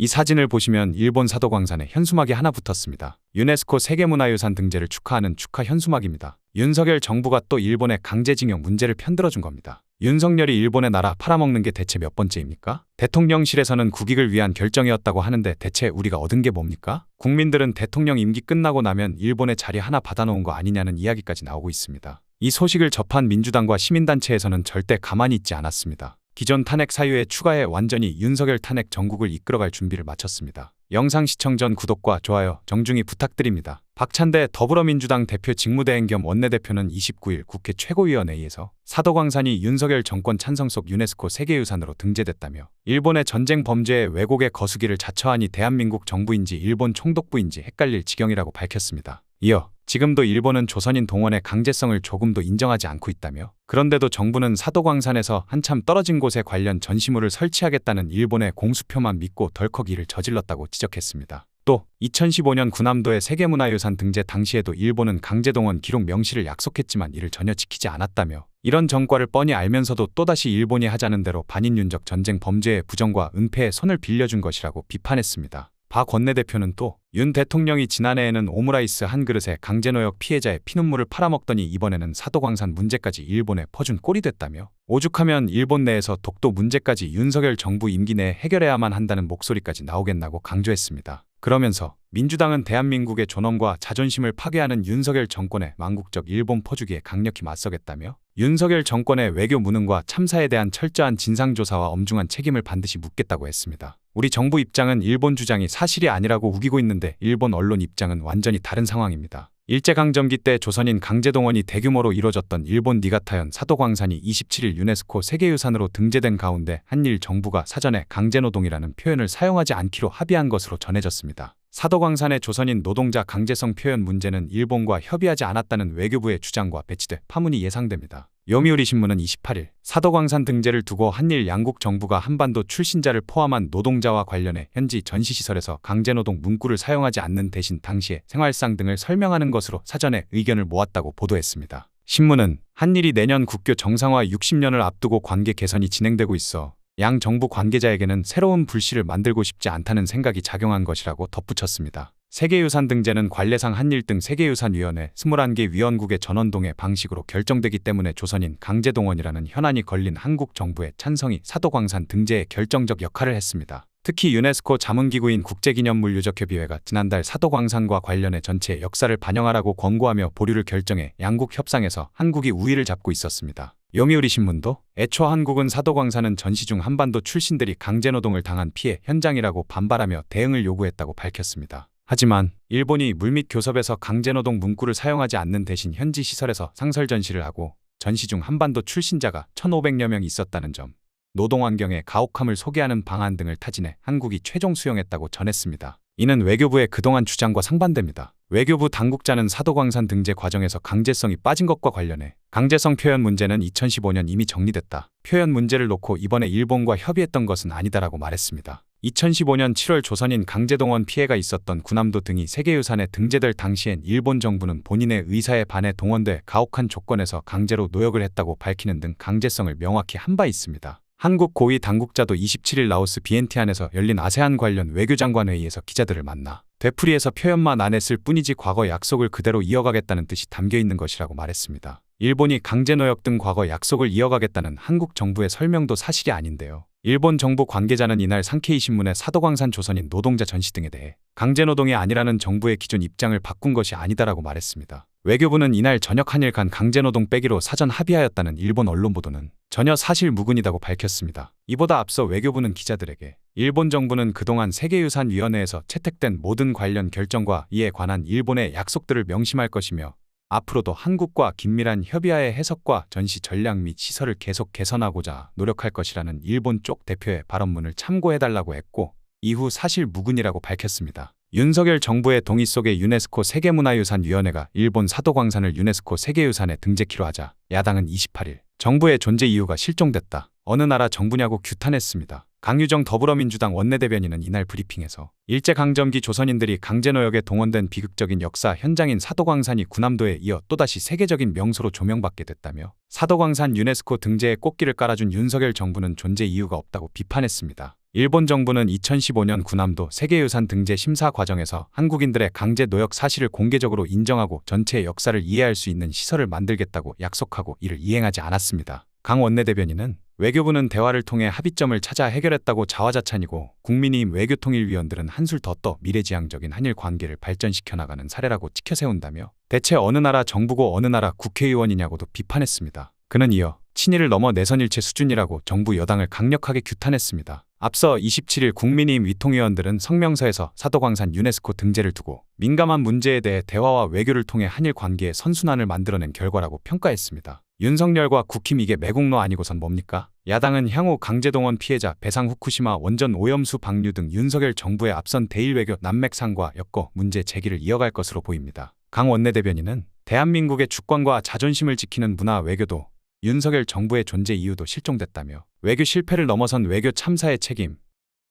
이 사진을 보시면 일본 사도광산에 현수막이 하나 붙었습니다. 유네스코 세계문화유산 등재를 축하하는 축하 현수막입니다. 윤석열 정부가 또 일본의 강제징용 문제를 편들어준 겁니다. 윤석열이 일본의 나라 팔아먹는 게 대체 몇 번째입니까? 대통령실에서는 국익을 위한 결정이었다고 하는데 대체 우리가 얻은 게 뭡니까? 국민들은 대통령 임기 끝나고 나면 일본에 자리 하나 받아놓은 거 아니냐는 이야기까지 나오고 있습니다. 이 소식을 접한 민주당과 시민단체에서는 절대 가만히 있지 않았습니다. 기존 탄핵 사유에 추가해 완전히 윤석열 탄핵 정국을 이끌어갈 준비를 마쳤습니다. 영상 시청 전 구독과 좋아요 정중히 부탁드립니다. 박찬대 더불어민주당 대표 직무대행 겸 원내대표는 29일 국회 최고위원회의에서 사도광산이 윤석열 정권 찬성 속 유네스코 세계유산으로 등재됐다며 일본의 전쟁 범죄에 왜곡의 거수기를 자처하니 대한민국 정부인지 일본 총독부인지 헷갈릴 지경이라고 밝혔습니다. 이어 지금도 일본은 조선인 동원의 강제성을 조금도 인정하지 않고 있다며 그런데도 정부는 사도광산에서 한참 떨어진 곳에 관련 전시물을 설치하겠다는 일본의 공수표만 믿고 덜컥 일을 저질렀다고 지적했습니다. 또 2015년 군함도의 세계문화유산 등재 당시에도 일본은 강제동원 기록 명시를 약속했지만 이를 전혀 지키지 않았다며 이런 전과를 뻔히 알면서도 또다시 일본이 하자는 대로 반인륜적 전쟁 범죄의 부정과 은폐에 손을 빌려준 것이라고 비판했습니다. 박 원내대표는 또 윤 대통령이 지난해에는 오므라이스 한 그릇에 강제노역 피해자의 피눈물을 팔아먹더니 이번에는 사도광산 문제까지 일본에 퍼준 꼴이 됐다며 오죽하면 일본 내에서 독도 문제까지 윤석열 정부 임기 내에 해결해야만 한다는 목소리까지 나오겠나고 강조했습니다. 그러면서 민주당은 대한민국의 존엄과 자존심을 파괴하는 윤석열 정권의 망국적 일본 퍼주기에 강력히 맞서겠다며 윤석열 정권의 외교 무능과 참사에 대한 철저한 진상조사와 엄중한 책임을 반드시 묻겠다고 했습니다. 우리 정부 입장은 일본 주장이 사실이 아니라고 우기고 있는데 일본 언론 입장은 완전히 다른 상황입니다. 일제강점기 때 조선인 강제동원이 대규모로 이뤄졌던 일본 니가타현 사도광산이 27일 유네스코 세계유산으로 등재된 가운데 한일 정부가 사전에 강제노동이라는 표현을 사용하지 않기로 합의한 것으로 전해졌습니다. 사도광산의 조선인 노동자 강제성 표현 문제는 일본과 협의하지 않았다는 외교부의 주장과 배치돼 파문이 예상됩니다. 요미우리 신문은 28일 사도광산 등재를 두고 한일 양국 정부가 한반도 출신자를 포함한 노동자와 관련해 현지 전시시설에서 강제노동 문구를 사용하지 않는 대신 당시의 생활상 등을 설명하는 것으로 사전에 의견을 모았다고 보도했습니다. 신문은 한일이 내년 국교 정상화 60년을 앞두고 관계 개선이 진행되고 있어 양 정부 관계자에게는 새로운 불씨를 만들고 싶지 않다는 생각이 작용한 것이라고 덧붙였습니다. 세계유산 등재는 관례상 한일 등 세계유산위원회 21개 위원국의 전원동의 방식으로 결정되기 때문에 조선인 강제동원이라는 현안이 걸린 한국 정부의 찬성이 사도광산 등재에 결정적 역할을 했습니다. 특히 유네스코 자문기구인 국제기념물유적협의회가 지난달 사도광산과 관련해 전체의 역사를 반영하라고 권고하며 보류를 결정해 양국 협상에서 한국이 우위를 잡고 있었습니다. 요미우리 신문도 애초 한국은 사도광산은 전시 중 한반도 출신들이 강제노동을 당한 피해 현장이라고 반발하며 대응을 요구했다고 밝혔습니다. 하지만 일본이 물밑 교섭에서 강제노동 문구를 사용하지 않는 대신 현지 시설에서 상설 전시를 하고 전시 중 한반도 출신자가 1,500여 명 있었다는 점, 노동환경의 가혹함을 소개하는 방안 등을 타진해 한국이 최종 수용했다고 전했습니다. 이는 외교부의 그동안 주장과 상반됩니다. 외교부 당국자는 사도광산 등재 과정에서 강제성이 빠진 것과 관련해 강제성 표현 문제는 2015년 이미 정리됐다. 표현 문제를 놓고 이번에 일본과 협의했던 것은 아니다라고 말했습니다. 2015년 7월 조선인 강제동원 피해가 있었던 군함도 등이 세계유산에 등재될 당시엔 일본 정부는 본인의 의사에 반해 동원돼 가혹한 조건에서 강제로 노역을 했다고 밝히는 등 강제성을 명확히 한 바 있습니다. 한국 고위 당국자도 27일 라오스 비엔티안에서 열린 아세안 관련 외교장관 회의에서 기자들을 만나 되풀이해서 표현만 안 했을 뿐이지 과거 약속을 그대로 이어가겠다는 뜻이 담겨 있는 것이라고 말했습니다. 일본이 강제노역 등 과거 약속을 이어가겠다는 한국 정부의 설명도 사실이 아닌데요. 일본 정부 관계자는 이날 상케이 신문에 사도광산 조선인 노동자 전시 등에 대해 강제노동이 아니라는 정부의 기존 입장을 바꾼 것이 아니다라고 말했습니다. 외교부는 이날 저녁 한일 간 강제노동 빼기로 사전 합의하였다는 일본 언론 보도는 전혀 사실무근이라고 밝혔습니다. 이보다 앞서 외교부는 기자들에게 일본 정부는 그동안 세계유산위원회에서 채택된 모든 관련 결정과 이에 관한 일본의 약속들을 명심할 것이며 앞으로도 한국과 긴밀한 협의하에 해석과 전시 전략 및 시설을 계속 개선하고자 노력할 것이라는 일본 쪽 대표의 발언문을 참고해달라고 했고 이후 사실무근이라고 밝혔습니다. 윤석열 정부의 동의 속에 유네스코 세계문화유산위원회가 일본 사도광산을 유네스코 세계유산에 등재키로 하자 야당은 28일 정부의 존재 이유가 실종됐다. 어느 나라 정부냐고 규탄했습니다. 강유정 더불어민주당 원내대변인은 이날 브리핑에서 일제강점기 조선인들이 강제노역에 동원된 비극적인 역사 현장인 사도광산이 군함도에 이어 또다시 세계적인 명소로 조명받게 됐다며 사도광산 유네스코 등재에 꽃길을 깔아준 윤석열 정부는 존재 이유가 없다고 비판했습니다. 일본 정부는 2015년 군함도 세계유산 등재 심사 과정에서 한국인들의 강제 노역 사실을 공개적으로 인정하고 전체의 역사를 이해할 수 있는 시설을 만들겠다고 약속하고 이를 이행하지 않았습니다. 강 원내대변인은 외교부는 대화를 통해 합의점을 찾아 해결했다고 자화자찬이고 국민의힘 외교통일위원들은 한술 더 떠 미래지향적인 한일 관계를 발전시켜 나가는 사례라고 치켜세운다며 대체 어느 나라 정부고 어느 나라 국회의원이냐고도 비판했습니다. 그는 이어 친일을 넘어 내선일체 수준이라고 정부 여당을 강력하게 규탄했습니다. 앞서 27일 국민의힘 위통위원들은 성명서에서 사도광산 유네스코 등재를 두고 민감한 문제에 대해 대화와 외교를 통해 한일 관계의 선순환을 만들어낸 결과라고 평가했습니다. 윤석열과 국힘 이게 매국노 아니고선 뭡니까? 야당은 향후 강제동원 피해자 배상 후쿠시마 원전 오염수 방류 등 윤석열 정부의 앞선 대일 외교 난맥상과 엮어 문제 제기를 이어갈 것으로 보입니다. 강 원내대변인은 대한민국의 주권과 자존심을 지키는 문화 외교도 윤석열 정부의 존재 이유도 실종됐다며 외교 실패를 넘어선 외교 참사의 책임,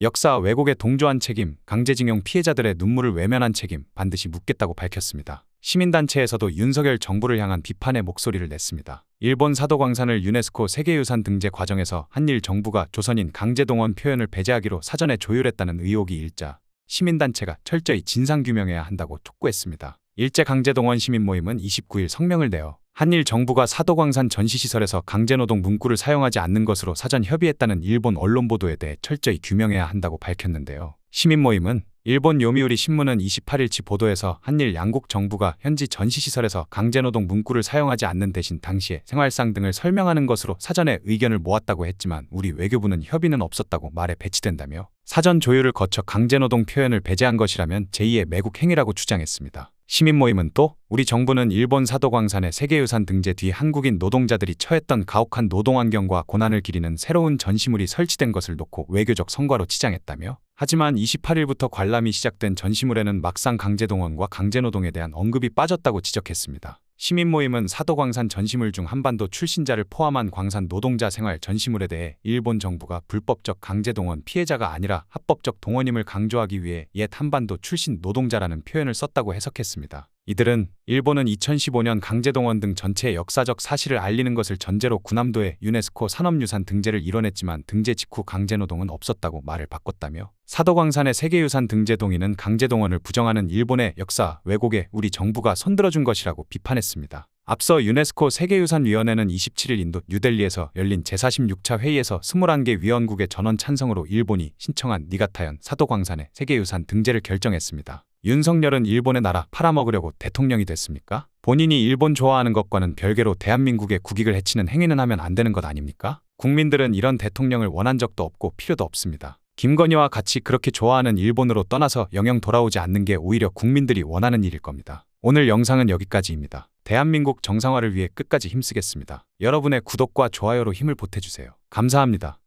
역사 왜곡에 동조한 책임, 강제징용 피해자들의 눈물을 외면한 책임 반드시 묻겠다고 밝혔습니다. 시민단체에서도 윤석열 정부를 향한 비판의 목소리를 냈습니다. 일본 사도광산을 유네스코 세계유산 등재 과정에서 한일 정부가 조선인 강제동원 표현을 배제하기로 사전에 조율했다는 의혹이 일자 시민단체가 철저히 진상규명해야 한다고 촉구했습니다. 일제강제동원 시민모임은 29일 성명을 내어 한일 정부가 사도광산 전시시설에서 강제노동 문구를 사용하지 않는 것으로 사전 협의했다는 일본 언론 보도에 대해 철저히 규명해야 한다고 밝혔는데요. 시민모임은 일본 요미우리 신문은 28일치 보도에서 한일 양국 정부가 현지 전시시설에서 강제노동 문구를 사용하지 않는 대신 당시의 생활상 등을 설명하는 것으로 사전에 의견을 모았다고 했지만 우리 외교부는 협의는 없었다고 말에 배치된다며 사전 조율을 거쳐 강제노동 표현을 배제한 것이라면 제2의 매국 행위라고 주장했습니다. 시민모임은 또 우리 정부는 일본 사도광산의 세계유산 등재 뒤 한국인 노동자들이 처했던 가혹한 노동환경과 고난을 기리는 새로운 전시물이 설치된 것을 놓고 외교적 성과로 치장했다며 하지만 28일부터 관람이 시작된 전시물에는 막상 강제동원과 강제노동에 대한 언급이 빠졌다고 지적했습니다. 시민모임은 사도광산 전시물 중 한반도 출신자를 포함한 광산 노동자 생활 전시물에 대해 일본 정부가 불법적 강제동원 피해자가 아니라 합법적 동원임을 강조하기 위해 옛 한반도 출신 노동자라는 표현을 썼다고 해석했습니다. 이들은 일본은 2015년 강제동원 등 전체의 역사적 사실을 알리는 것을 전제로 군함도의 유네스코 산업유산 등재를 이뤄냈지만 등재 직후 강제노동은 없었다고 말을 바꿨다며 사도광산의 세계유산 등재 동의는 강제동원을 부정하는 일본의 역사 왜곡에 우리 정부가 손들어준 것이라고 비판했습니다. 앞서 유네스코 세계유산위원회는 27일 인도 뉴델리에서 열린 제46차 회의에서 21개 위원국의 전원 찬성으로 일본이 신청한 니가타현 사도광산의 세계유산 등재를 결정했습니다. 윤석열은 일본의 나라 팔아먹으려고 대통령이 됐습니까? 본인이 일본 좋아하는 것과는 별개로 대한민국의 국익을 해치는 행위는 하면 안 되는 것 아닙니까? 국민들은 이런 대통령을 원한 적도 없고 필요도 없습니다. 김건희와 같이 그렇게 좋아하는 일본으로 떠나서 영영 돌아오지 않는 게 오히려 국민들이 원하는 일일 겁니다. 오늘 영상은 여기까지입니다. 대한민국 정상화를 위해 끝까지 힘쓰겠습니다. 여러분의 구독과 좋아요로 힘을 보태주세요. 감사합니다.